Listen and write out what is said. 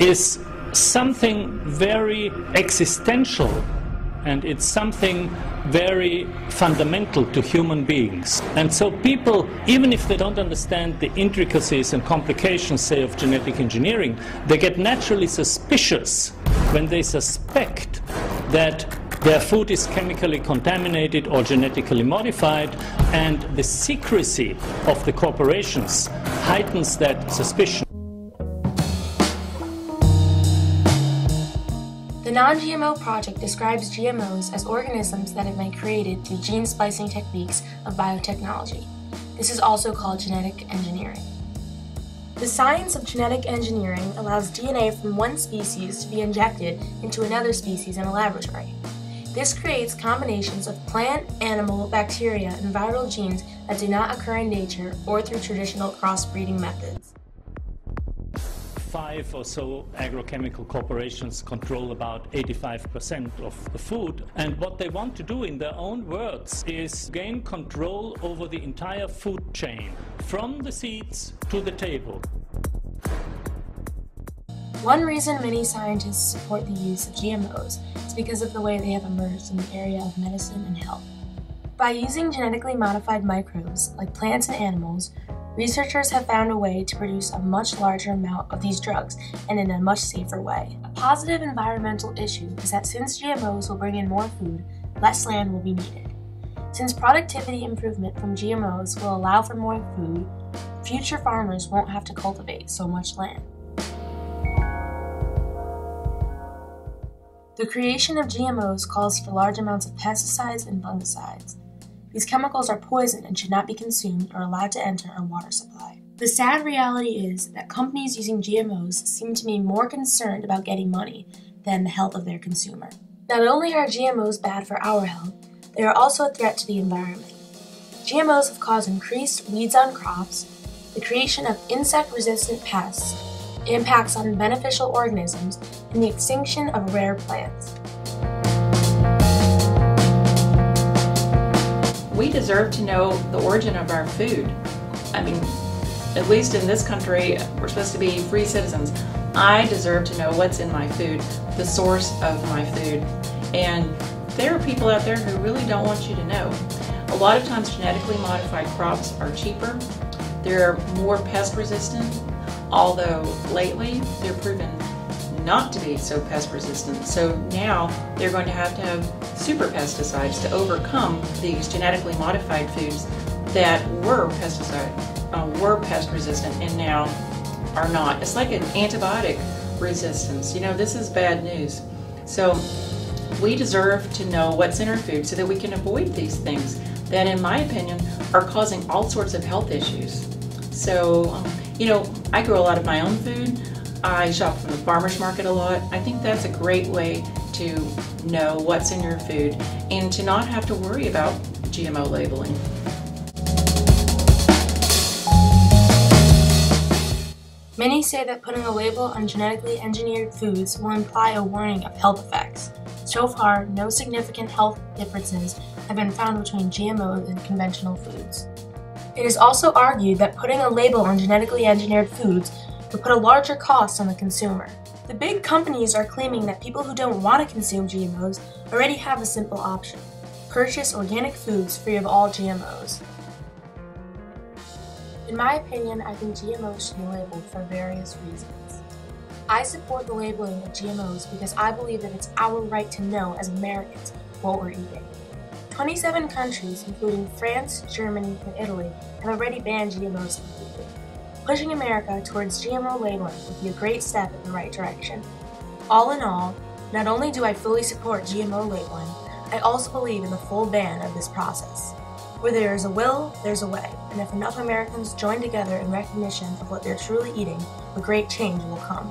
is something very existential, and it's something very fundamental to human beings. And so people, even if they don't understand the intricacies and complications, say, of genetic engineering, they get naturally suspicious when they suspect that their food is chemically contaminated or genetically modified, and the secrecy of the corporations heightens that suspicion. The Non-GMO project describes GMOs as organisms that have been created through gene splicing techniques of biotechnology. This is also called genetic engineering. The science of genetic engineering allows DNA from one species to be injected into another species in a laboratory. This creates combinations of plant, animal, bacteria, and viral genes that do not occur in nature or through traditional crossbreeding methods. 5 or so agrochemical corporations control about 85% of the food, and what they want to do, in their own words, is gain control over the entire food chain, from the seeds to the table. One reason many scientists support the use of GMOs is because of the way they have emerged in the area of medicine and health. By using genetically modified microbes, like plants and animals, researchers have found a way to produce a much larger amount of these drugs and in a much safer way. A positive environmental issue is that since GMOs will bring in more food, less land will be needed. Since productivity improvement from GMOs will allow for more food, future farmers won't have to cultivate so much land. The creation of GMOs calls for large amounts of pesticides and fungicides. These chemicals are poison and should not be consumed or allowed to enter our water supply. The sad reality is that companies using GMOs seem to be more concerned about getting money than the health of their consumer. Not only are GMOs bad for our health, they are also a threat to the environment. GMOs have caused increased weeds on crops, the creation of insect-resistant pests, impacts on beneficial organisms, and the extinction of rare plants. We deserve to know the origin of our food. I mean, at least in this country, we're supposed to be free citizens. I deserve to know what's in my food, the source of my food. And there are people out there who really don't want you to know. A lot of times genetically modified crops are cheaper. They're more pest resistant, although lately they're proven not to be so pest resistant. So now they're going to have super pesticides to overcome these genetically modified foods that were pest resistant and now are not. It's like an antibiotic resistance. You know, this is bad news. So we deserve to know what's in our food so that we can avoid these things that, in my opinion, are causing all sorts of health issues. So, you know, I grow a lot of my own food. I shop from the farmer's market a lot. I think that's a great way to know what's in your food and to not have to worry about GMO labeling. Many say that putting a label on genetically engineered foods will imply a warning of health effects. So far, no significant health differences have been found between GMOs and conventional foods. It is also argued that putting a label on genetically engineered foods would put a larger cost on the consumer. The big companies are claiming that people who don't want to consume GMOs already have a simple option: purchase organic foods free of all GMOs. In my opinion, I think GMOs should be labeled for various reasons. I support the labeling of GMOs because I believe that it's our right to know as Americans what we're eating. 27 countries, including France, Germany, and Italy, have already banned GMOs completely. Pushing America towards GMO labeling would be a great step in the right direction. All in all, not only do I fully support GMO labeling, I also believe in the full ban of this process. Where there is a will, there's a way, and if enough Americans join together in recognition of what they're truly eating, a great change will come.